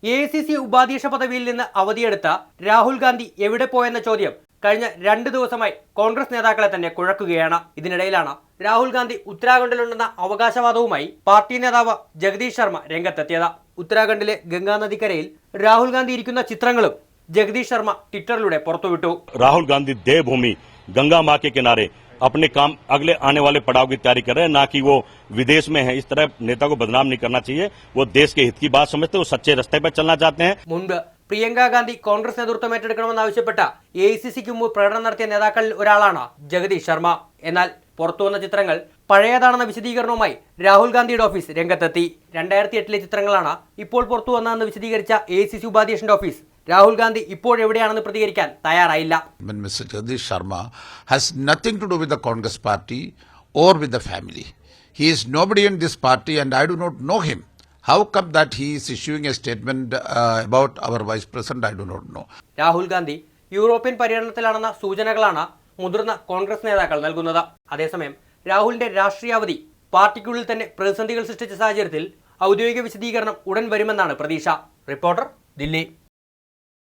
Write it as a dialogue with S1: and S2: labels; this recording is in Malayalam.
S1: AICC ഉപാധ്യക്ഷ പദവിയിൽ നിന്ന് അവധിയെടുത്ത രാഹുൽ ഗാന്ധി എവിടെ പോയെന്ന ചോദ്യം കഴിഞ്ഞ 2 ദിവസമായി കോൺഗ്രസ് നേതാക്കളെ തന്നെ കുഴക്കുകയാണ്. ഇതിനിടയിലാണ് രാഹുൽ ഗാന്ധി ഉത്തരാഖണ്ഡിലുണ്ടെന്ന അവകാശവാദവുമായി പാർട്ടി നേതാവ് ജഗദീഷ് ശർമ്മ രംഗത്തെത്തിയത്. ഉത്തരാഖണ്ഡിലെ ഗംഗാ നദിക്കരയിൽ രാഹുൽ ഗാന്ധി ഇരിക്കുന്ന ചിത്രങ്ങളും ജഗദീഷ് ശർമ്മ ട്വിറ്ററിലൂടെ പുറത്തുവിട്ടു.
S2: राहुल गांधी देवभूमि गंगा मां के किनारे अपने काम अगले आने वाले पड़ाव की तैयारी कर रहे हैं, ना कि वो विदेश में है। इस तरह नेता को बदनाम नहीं करना चाहिए। वो देश के हित की बात समझते हैं, वो सच्चे रास्ते पर चलना चाहते हैं।
S1: മുൻപ് പ്രിയങ്ക ഗാന്ധി കോൺഗ്രസ് നേതൃത്വം ഏറ്റെടുക്കണമെന്നാവശ്യപ്പെട്ട AICCക്ക് മുമ്പ് പ്രകടനം നടത്തിയ നേതാക്കളിൽ ഒരാളാണ് ജഗദീഷ് ശർമ്മ. എന്നാൽ പുറത്തുവന്ന ചിത്രങ്ങൾ പഴയതാണെന്ന വിശദീകരണവുമായി രാഹുൽ ഗാന്ധിയുടെ ഓഫീസ് രംഗത്തെത്തി. 2008 ചിത്രങ്ങളാണ് ഇപ്പോൾ പുറത്തുവന്നതെന്ന് വിശദീകരിച്ച AICC ഉപാധ്യക്ഷന്റെ ഓഫീസ് രാഹുൽ ഗാന്ധി ഇപ്പോൾ എവിടെയാണെന്ന് പ്രതികരിക്കാൻ തയ്യാറായില്ല.
S3: Mr. Jagdish Sharma has nothing to do with the Congress party or with the family. He is nobody in this party and I do not know him. How come that he is issuing a statement about our vice president? I do not know.
S1: Rahul Gandhi European പര്യടനത്തിലാണെന്ന സൂചനകളാണ് മുതിർന്ന കോൺഗ്രസ് നേതാക്കൾ നൽകുന്നത്. അതേസമയം രാഹുലിന്റെ രാഷ്ട്രീയ അവധി പാർട്ടിക്കുള്ളിൽ തന്നെ പ്രതിസന്ധികൾ സൃഷ്ടിച്ച സാഹചര്യത്തിൽ ഔദ്യോഗിക വിശദീകരണം ഉടൻ വരുമെന്നാണ് പ്രതീക്ഷ. റിപ്പോർട്ടർ, ദില്ലി.